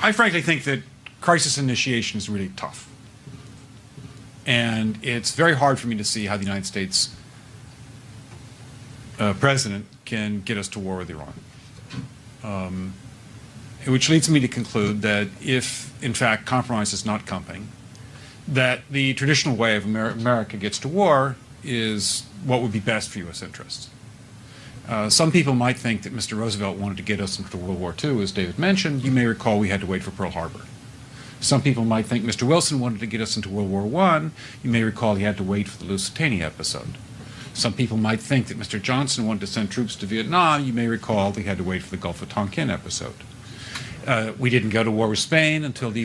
I frankly think that crisis initiation is really tough. And it's very hard for me to see how the United States president can get us to war with Iran. Which leads me to conclude that if, in fact, compromise is not coming, that the traditional way of America gets to war is what would be best for U.S. interests. Some people might think that Mr. Roosevelt wanted to get us into World War II, as David mentioned. You may recall we had to wait for Pearl Harbor. Some people might think Mr. Wilson wanted to get us into World War I. You may recall he had to wait for the Lusitania episode. Some people might think that Mr. Johnson wanted to send troops to Vietnam. You may recall he had to wait for the Gulf of Tonkin episode. We didn't go to war with Spain until the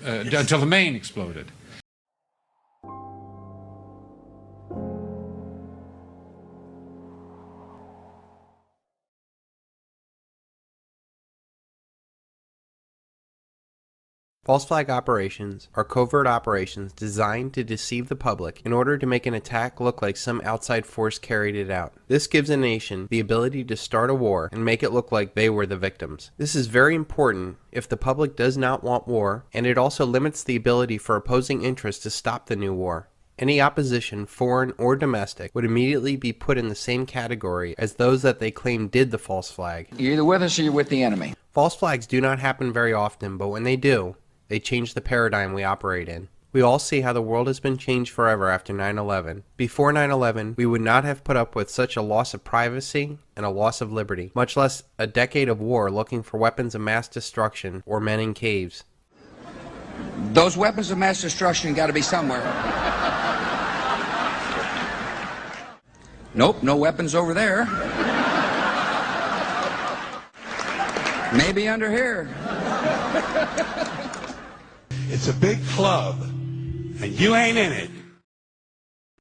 until the Maine exploded. False flag operations are covert operations designed to deceive the public in order to make an attack look like some outside force carried it out. This gives a nation the ability to start a war and make it look like they were the victims. This is very important if the public does not want war, and it also limits the ability for opposing interests to stop the new war. Any opposition, foreign or domestic, would immediately be put in the same category as those that they claim did the false flag. You're either with us or you're with the enemy. False flags do not happen very often, but when they do, they change the paradigm we operate in. We all see how the world has been changed forever after 9/11. Before 9/11, we would not have put up with such a loss of privacy and a loss of liberty, much less a decade of war looking for weapons of mass destruction or men in caves. Those weapons of mass destruction got to be somewhere. Nope, no weapons over there. Maybe under here. It's a big club, and you ain't in it.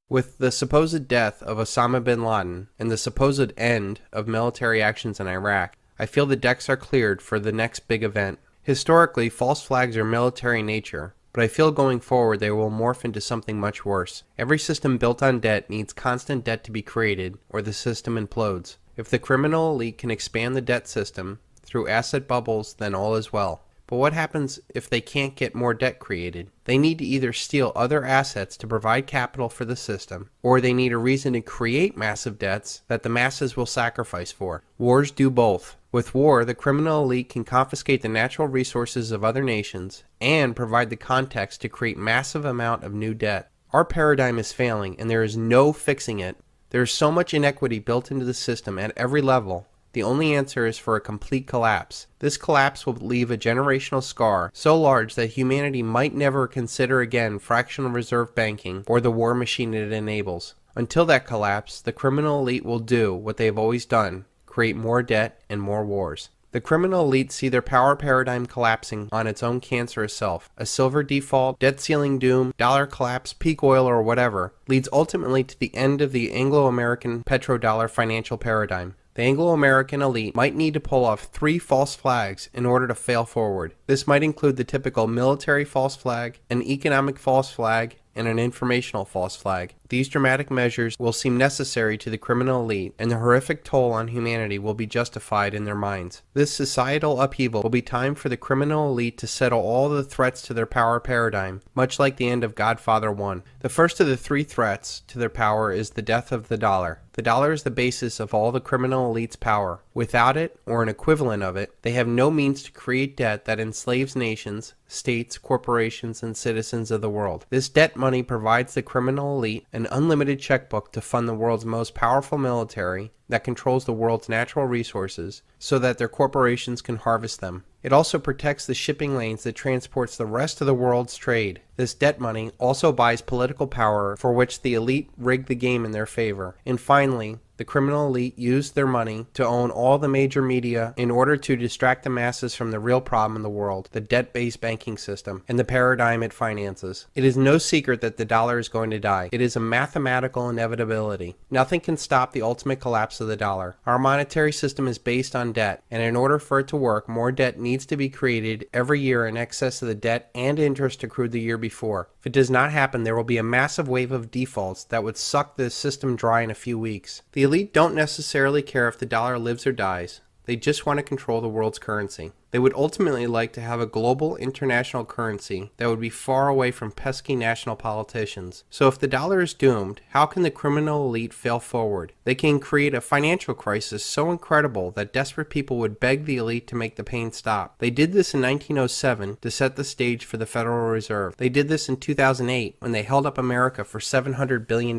With the supposed death of Osama bin Laden and the supposed end of military actions in Iraq, I feel the decks are cleared for the next big event. Historically, false flags are military in nature, but I feel going forward they will morph into something much worse. Every system built on debt needs constant debt to be created, or the system implodes. If the criminal elite can expand the debt system through asset bubbles, then all is well. But what happens if they can't get more debt created? They need to either steal other assets to provide capital for the system, or they need a reason to create massive debts that the masses will sacrifice for. Wars do both. With war, the criminal elite can confiscate the natural resources of other nations and provide the context to create massive amount of new debt. Our paradigm is failing, and there is no fixing it. There is so much inequity built into the system at every level. The only answer is for a complete collapse. This collapse will leave a generational scar so large that humanity might never consider again fractional reserve banking or the war machine it enables. Until that collapse, the criminal elite will do what they have always done, create more debt and more wars. The criminal elite see their power paradigm collapsing on its own cancerous self. A silver default, debt ceiling doom, dollar collapse, peak oil, or whatever leads ultimately to the end of the Anglo-American petrodollar financial paradigm. The Anglo-American elite might need to pull off 3 false flags in order to fail forward. This might include the typical military false flag, an economic false flag, and an informational false flag. These dramatic measures will seem necessary to the criminal elite, and the horrific toll on humanity will be justified in their minds. This societal upheaval will be time for the criminal elite to settle all the threats to their power paradigm, much like the end of Godfather 1. The first of the 3 threats to their power is the death of the dollar. The dollar is the basis of all the criminal elite's power. Without it, or an equivalent of it, they have no means to create debt that enslaves nations, states, corporations, and citizens of the world. This debt money provides the criminal elite an unlimited checkbook to fund the world's most powerful military that controls the world's natural resources so that their corporations can harvest them. It also protects the shipping lanes that transports the rest of the world's trade. This debt money also buys political power for which the elite rig the game in their favor. And finally, the criminal elite used their money to own all the major media in order to distract the masses from the real problem in the world, the debt-based banking system, and the paradigm it finances. It is no secret that the dollar is going to die. It is a mathematical inevitability. Nothing can stop the ultimate collapse of the dollar. Our monetary system is based on debt, and in order for it to work, more debt needs to be created every year in excess of the debt and interest accrued the year before. If it does not happen, there will be a massive wave of defaults that would suck the system dry in a few weeks. The elite don't necessarily care if the dollar lives or dies. They just want to control the world's currency. They would ultimately like to have a global international currency that would be far away from pesky national politicians. So if the dollar is doomed, how can the criminal elite fail forward? They can create a financial crisis so incredible that desperate people would beg the elite to make the pain stop. They did this in 1907 to set the stage for the Federal Reserve. They did this in 2008 when they held up America for $700 billion.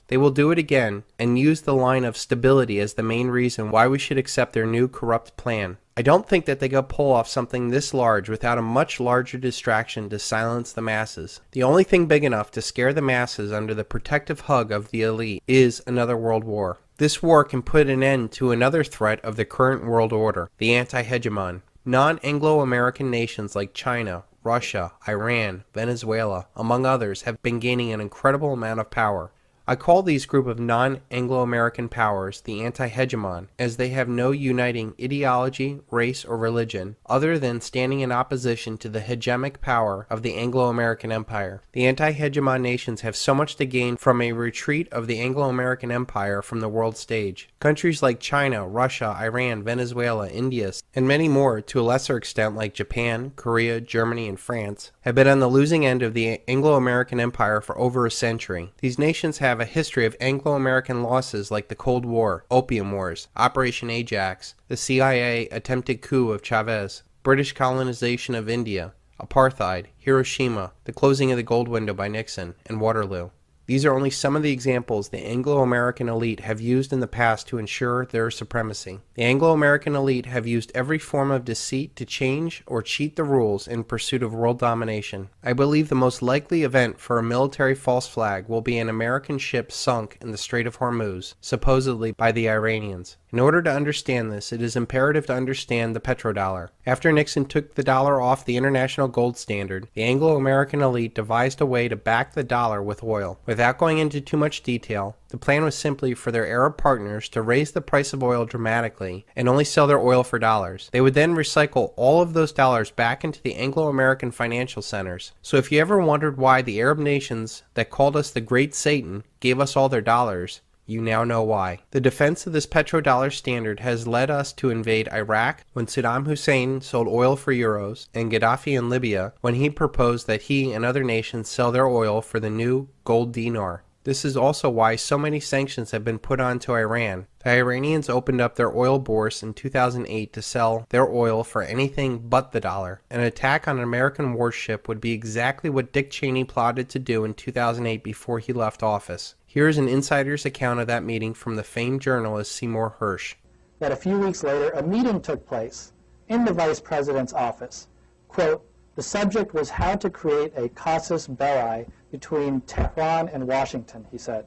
They will do it again and use the line of stability as the main reason why we should accept their new corrupt plan. I don't think that they could pull off something this large without a much larger distraction to silence the masses. The only thing big enough to scare the masses under the protective hug of the elite is another world war. This war can put an end to another threat of the current world order, the anti-hegemon. Non-Anglo-American nations like China, Russia, Iran, Venezuela, among others, have been gaining an incredible amount of power. I call these group of non-Anglo-American powers the anti-hegemon, as they have no uniting ideology, race, or religion, other than standing in opposition to the hegemonic power of the Anglo-American Empire. The anti-hegemon nations have so much to gain from a retreat of the Anglo-American Empire from the world stage. Countries like China, Russia, Iran, Venezuela, India, and many more, to a lesser extent like Japan, Korea, Germany, and France, have been on the losing end of the Anglo-American Empire for over a century. These nations have a history of Anglo-American losses like the Cold War, Opium Wars, Operation Ajax, the CIA attempted coup of Chavez, British colonization of India, apartheid, Hiroshima, the closing of the gold window by Nixon, and Waterloo. These are only some of the examples the Anglo-American elite have used in the past to ensure their supremacy. The Anglo-American elite have used every form of deceit to change or cheat the rules in pursuit of world domination. I believe the most likely event for a military false flag will be an American ship sunk in the Strait of Hormuz, supposedly by the Iranians. In order to understand this, it is imperative to understand the petrodollar. After Nixon took the dollar off the international gold standard, the Anglo-American elite devised a way to back the dollar with oil. Without going into too much detail, the plan was simply for their Arab partners to raise the price of oil dramatically and only sell their oil for dollars. They would then recycle all of those dollars back into the Anglo-American financial centers. So if you ever wondered why the Arab nations that called us the Great Satan gave us all their dollars, you now know why. The defense of this petrodollar standard has led us to invade Iraq when Saddam Hussein sold oil for euros, and Gaddafi in Libya when he proposed that he and other nations sell their oil for the new gold dinar. This is also why so many sanctions have been put on to Iran. The Iranians opened up their oil bourse in 2008 to sell their oil for anything but the dollar. An attack on an American warship would be exactly what Dick Cheney plotted to do in 2008 before he left office. Here is an insider's account of that meeting from the famed journalist Seymour Hersh. That a few weeks later, a meeting took place in the vice president's office. Quote, the subject was how to create a casus belli between Tehran and Washington, he said.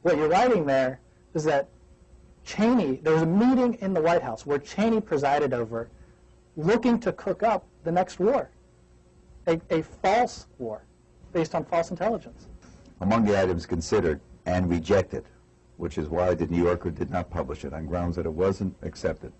What you're writing there is that Cheney, there was a meeting in the White House where Cheney presided over, looking to cook up the next war, a false war based on false intelligence. Among the items considered and rejected, which is why the New Yorker did not publish it on grounds that it wasn't accepted.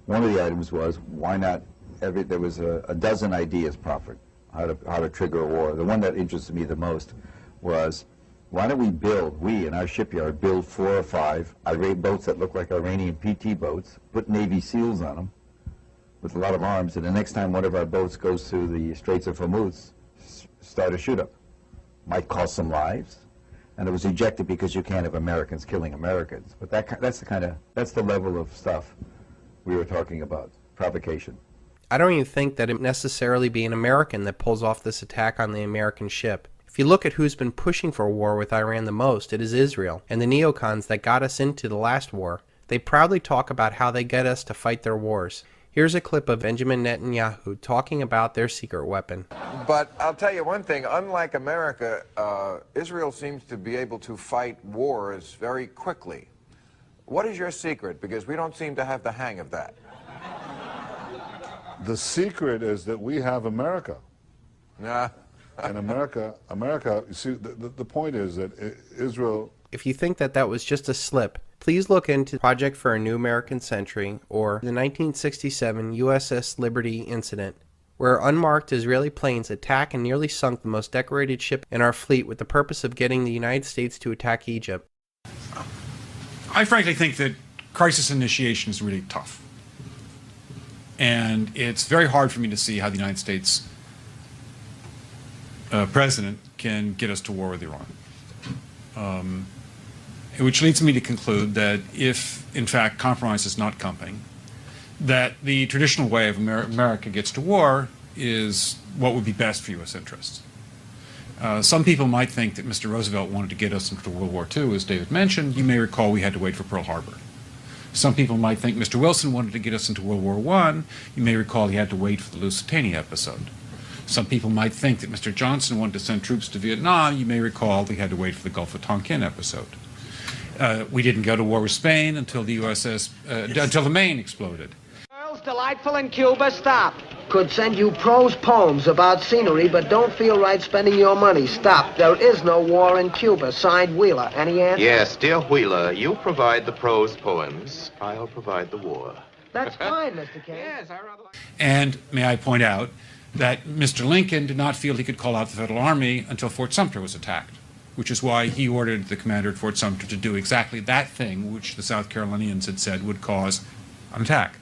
One of the items was, why not, there was a dozen ideas proffered, how to trigger a war. The one that interested me the most was, why don't we in our shipyard build 4 or 5 Iranian boats that look like Iranian PT boats, put Navy SEALs on them with a lot of arms, and the next time one of our boats goes through the Straits of Hormuz, start a shoot-up. Might cost some lives, and it was ejected because you can't have Americans killing Americans. But that's the level of stuff we were talking about, provocation. I don't even think that it would necessarily be an American that pulls off this attack on the American ship. If you look at who's been pushing for a war with Iran the most, it is Israel, and the neocons that got us into the last war. They proudly talk about how they get us to fight their wars. Here's a clip of Benjamin Netanyahu talking about their secret weapon. But I'll tell you one thing, unlike America, Israel seems to be able to fight wars very quickly. What is your secret? Because we don't seem to have the hang of that. The secret is that we have America. Nah. And America, you see, the point is that Israel... If you think that that was just a slip, please look into Project for a New American Century or the 1967 USS Liberty incident, where unmarked Israeli planes attacked and nearly sunk the most decorated ship in our fleet with the purpose of getting the United States to attack Egypt. I frankly think that crisis initiation is really tough. And it's very hard for me to see how the United States president can get us to war with Iran. Which leads me to conclude that if, in fact, compromise is not coming, that the traditional way of America gets to war is what would be best for U.S. interests. Some people might think that Mr. Roosevelt wanted to get us into World War II, as David mentioned. You may recall we had to wait for Pearl Harbor. Some people might think Mr. Wilson wanted to get us into World War I. You may recall he had to wait for the Lusitania episode. Some people might think that Mr. Johnson wanted to send troops to Vietnam. You may recall he had to wait for the Gulf of Tonkin episode. We didn't go to war with Spain until the until the Maine exploded. Girls, delightful in Cuba, stop. Could send you prose poems about scenery, but don't feel right spending your money. Stop. There is no war in Cuba. Signed, Wheeler. Any answer? Yes, dear Wheeler, you provide the prose poems. I'll provide the war. That's fine, Mr. Kane. Yes, I rather like... And may I point out that Mr. Lincoln did not feel he could call out the Federal Army until Fort Sumter was attacked, which is why he ordered the commander at Fort Sumter to do exactly that thing which the South Carolinians had said would cause an attack.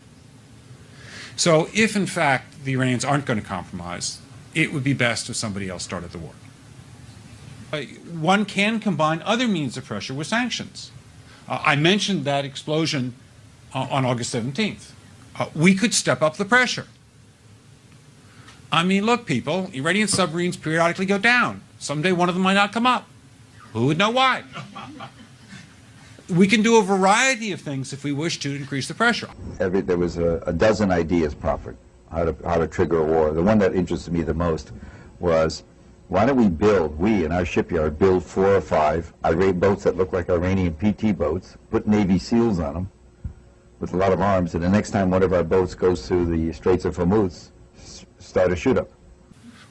So if, in fact, the Iranians aren't going to compromise, it would be best if somebody else started the war. One can combine other means of pressure with sanctions. I mentioned that explosion on August 17th. We could step up the pressure. I mean, look, people, Iranian submarines periodically go down. Someday one of them might not come up. Who would know why? We can do a variety of things if we wish to increase the pressure. There was a dozen ideas proffered how to trigger a war. The one that interested me the most was, why don't we in our shipyard build 4 or 5 Iranian boats that look like Iranian PT boats, put Navy SEALs on them with a lot of arms, and the next time one of our boats goes through the Straits of Hormuz, start a shoot-up.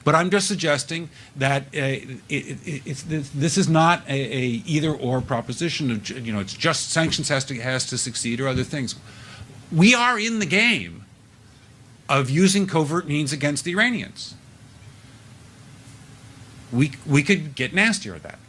But I'm just suggesting that this is not a either-or proposition. It's just sanctions has to succeed or other things. We are in the game of using covert means against the Iranians. We could get nastier at that.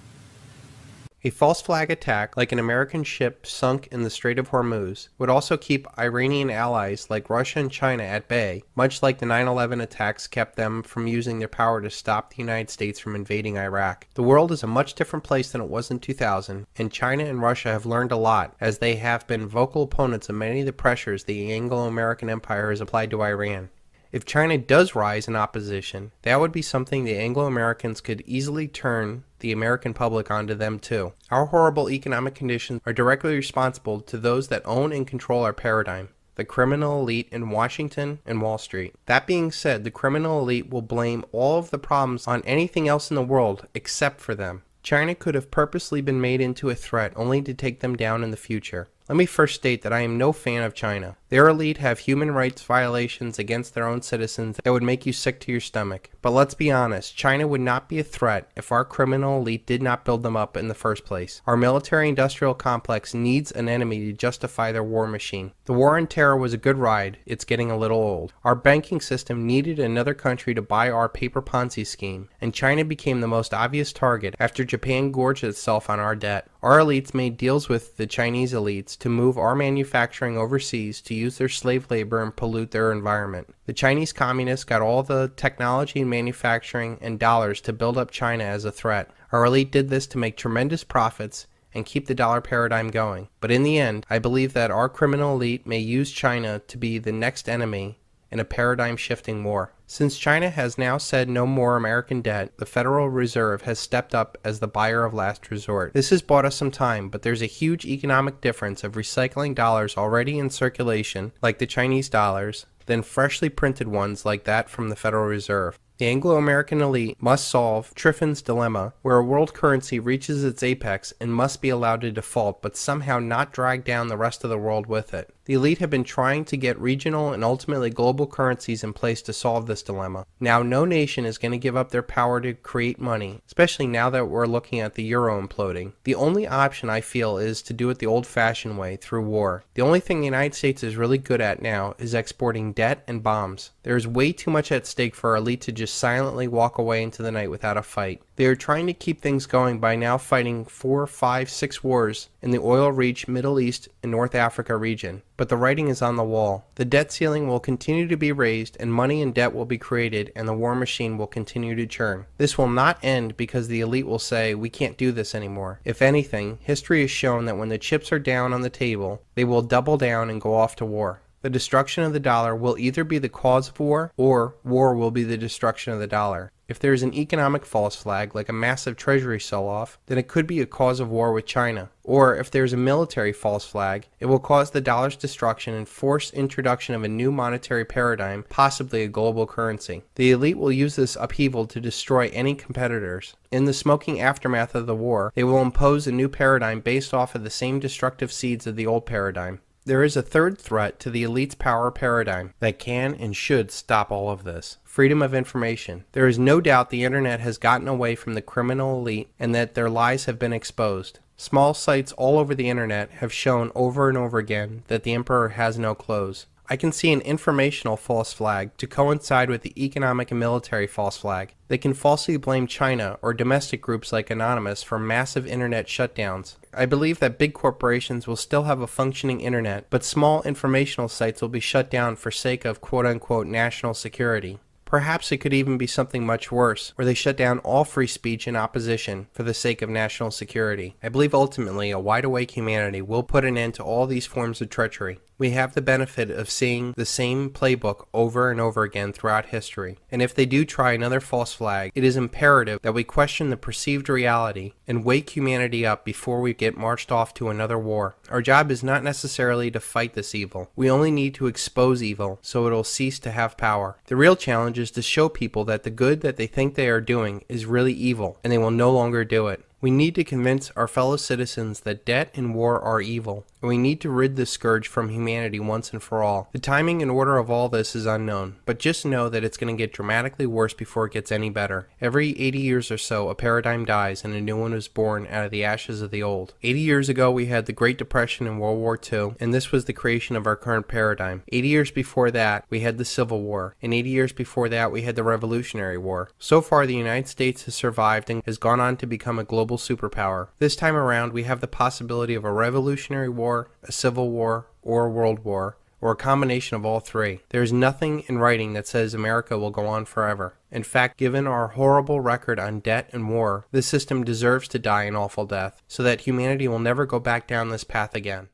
A false flag attack, like an American ship sunk in the Strait of Hormuz, would also keep Iranian allies like Russia and China at bay, much like the 9/11 attacks kept them from using their power to stop the United States from invading Iraq. The world is a much different place than it was in 2000, and China and Russia have learned a lot, as they have been vocal opponents of many of the pressures the Anglo-American Empire has applied to Iran. If China does rise in opposition, that would be something the Anglo-Americans could easily turn the American public onto them too. Our horrible economic conditions are directly responsible to those that own and control our paradigm, the criminal elite in Washington and Wall Street. That being said, the criminal elite will blame all of the problems on anything else in the world except for them. China could have purposely been made into a threat only to take them down in the future. Let me first state that I am no fan of China. Their elite have human rights violations against their own citizens that would make you sick to your stomach. But let's be honest, China would not be a threat if our criminal elite did not build them up in the first place. Our military-industrial complex needs an enemy to justify their war machine. The war on terror was a good ride. It's getting a little old. Our banking system needed another country to buy our paper Ponzi scheme, and China became the most obvious target after Japan gorged itself on our debt. Our elites made deals with the Chinese elites to move our manufacturing overseas to use their slave labor and pollute their environment. The Chinese communists got all the technology and manufacturing and dollars to build up China as a threat. Our elite did this to make tremendous profits and keep the dollar paradigm going. But in the end, I believe that our criminal elite may use China to be the next enemy in a paradigm-shifting war. Since China has now said no more American debt, the Federal Reserve has stepped up as the buyer of last resort. This has bought us some time, but there's a huge economic difference of recycling dollars already in circulation, like the Chinese dollars, than freshly printed ones like that from the Federal Reserve. The Anglo-American elite must solve Triffin's dilemma, where a world currency reaches its apex and must be allowed to default, but somehow not drag down the rest of the world with it. The elite have been trying to get regional and ultimately global currencies in place to solve this dilemma. Now, no nation is going to give up their power to create money, especially now that we're looking at the euro imploding. The only option, I feel, is to do it the old-fashioned way, through war. The only thing the United States is really good at now is exporting debt and bombs. There is way too much at stake for our elite to just silently walk away into the night without a fight. They are trying to keep things going by now fighting 4, 5, 6 wars in the oil-rich Middle East and North Africa region. but the writing is on the wall. The debt ceiling will continue to be raised, and money and debt will be created, and the war machine will continue to churn. This will not end because the elite will say, we can't do this anymore. If anything, history has shown that when the chips are down on the table, they will double down and go off to war. The destruction of the dollar will either be the cause of war, or war will be the destruction of the dollar. If there is an economic false flag, like a massive treasury sell-off, then it could be a cause of war with China. Or if there is a military false flag, it will cause the dollar's destruction and force introduction of a new monetary paradigm, possibly a global currency. The elite will use this upheaval to destroy any competitors. In the smoking aftermath of the war, they will impose a new paradigm based off of the same destructive seeds of the old paradigm. There is a third threat to the elite's power paradigm that can and should stop all of this. Freedom of information. There is no doubt the internet has gotten away from the criminal elite and that their lies have been exposed. Small sites all over the internet have shown over and over again that the emperor has no clothes. I can see an informational false flag to coincide with the economic and military false flag. They can falsely blame China or domestic groups like Anonymous for massive internet shutdowns. I believe that big corporations will still have a functioning internet, but small informational sites will be shut down for sake of quote-unquote national security. Perhaps it could even be something much worse, where they shut down all free speech and opposition for the sake of national security. I believe ultimately a wide-awake humanity will put an end to all these forms of treachery. We have the benefit of seeing the same playbook over and over again throughout history, and if they do try another false flag, it is imperative that we question the perceived reality and wake humanity up before we get marched off to another war. Our job is not necessarily to fight this evil. We only need to expose evil so it will cease to have power. The real challenge is to show people that the good that they think they are doing is really evil, and they will no longer do it. We need to convince our fellow citizens that debt and war are evil, and we need to rid this scourge from humanity once and for all. The timing and order of all this is unknown, but just know that it's going to get dramatically worse before it gets any better. Every 80 years or so, a paradigm dies and a new one is born out of the ashes of the old. 80 years ago, we had the Great Depression and World War II, and this was the creation of our current paradigm. 80 years before that, we had the Civil War, and 80 years before that, we had the Revolutionary War. So far, the United States has survived and has gone on to become a global superpower. This time around, we have the possibility of a revolutionary war, a civil war, or a world war, or a combination of all three. There is nothing in writing that says America will go on forever. In fact, given our horrible record on debt and war, this system deserves to die an awful death, so that humanity will never go back down this path again.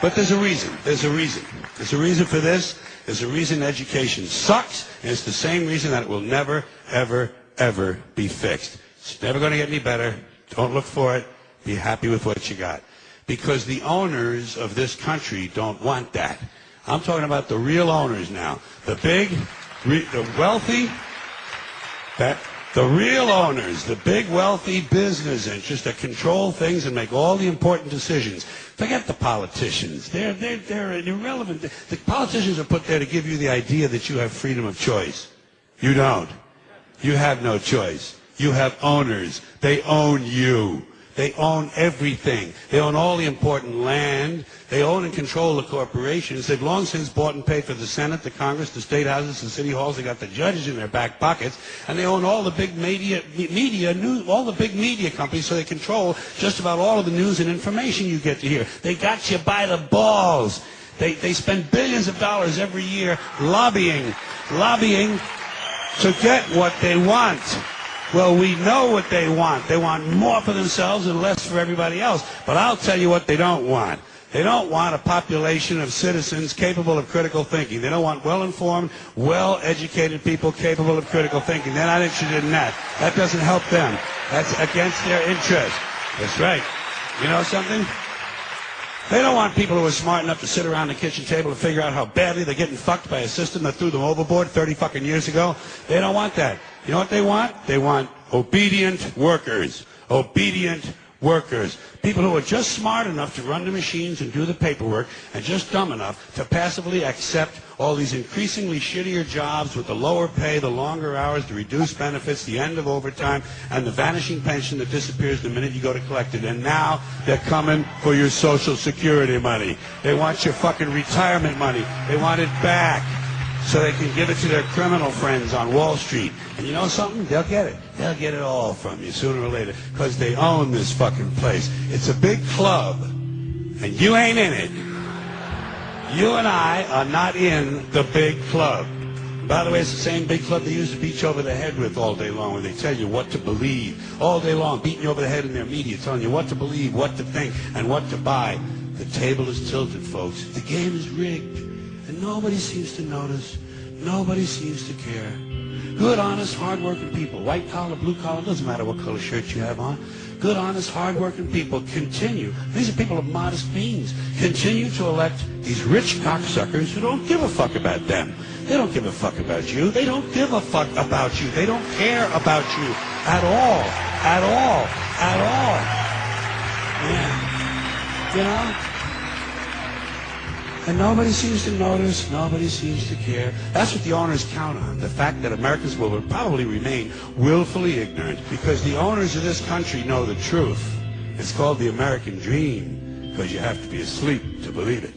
But there's a reason. There's a reason. There's a reason for this. There's a reason education sucks, and it's the same reason that it will never, ever be fixed. It's never going to get any better. Don't look for it. Be happy with what you got. Because the owners of this country don't want that. I'm talking about the real owners now. The big, the wealthy, the real owners, the big wealthy business interests that control things and make all the important decisions. Forget the politicians. They're irrelevant. The politicians are put there to give you the idea that you have freedom of choice. You don't. You have no choice. You have owners. They own you. They own everything. They own all the important land. They own and control the corporations. They've long since bought and paid for the Senate, the Congress, the state houses, the city halls. They got the judges in their back pockets, and they own all the big all the big media companies. So they control just about all of the news and information you get to hear. They got you by the balls. They spend billions of dollars every year lobbying to get what they want. Well, we know what they want. They want more for themselves and less for everybody else. But I'll tell you what they don't want. They don't want a population of citizens capable of critical thinking. They don't want well-informed, well-educated people capable of critical thinking. They're not interested in that. That doesn't help them. That's against their interest. That's right. You know something? They don't want people who are smart enough to sit around the kitchen table and figure out how badly they're getting fucked by a system that threw them overboard 30 fucking years ago. They don't want that. You know what they want? They want obedient workers. Obedient workers. People who are just smart enough to run the machines and do the paperwork and just dumb enough to passively accept all these increasingly shittier jobs with the lower pay, the longer hours, the reduced benefits, the end of overtime, and the vanishing pension that disappears the minute you go to collect it. And now they're coming for your Social Security money. They want your fucking retirement money. They want it back so they can give it to their criminal friends on Wall Street. And you know something? They'll get it. They'll get it all from you sooner or later because they own this fucking place. It's a big club, And you ain't in it. You and I are not in the big club. By the way, it's the same big club they used to beat you over the head with all day long, where they tell you what to believe. All day long, beating you over the head in their media, telling you what to believe, what to think, and what to buy. The table is tilted, folks. The game is rigged. And nobody seems to notice. Nobody seems to care. Good, honest, hard-working people, white collar, blue collar, doesn't matter what color shirt you have on. Good, honest, hard-working people continue. These are people of modest means. Continue to elect these rich cocksuckers who don't give a fuck about them. They don't give a fuck about you. They don't give a fuck about you. They don't care about you at all. At all. At all. Yeah. You know? And nobody seems to notice, nobody seems to care. That's what the owners count on, the fact that Americans will probably remain willfully ignorant, because the owners of this country know the truth. It's called the American dream, because you have to be asleep to believe it.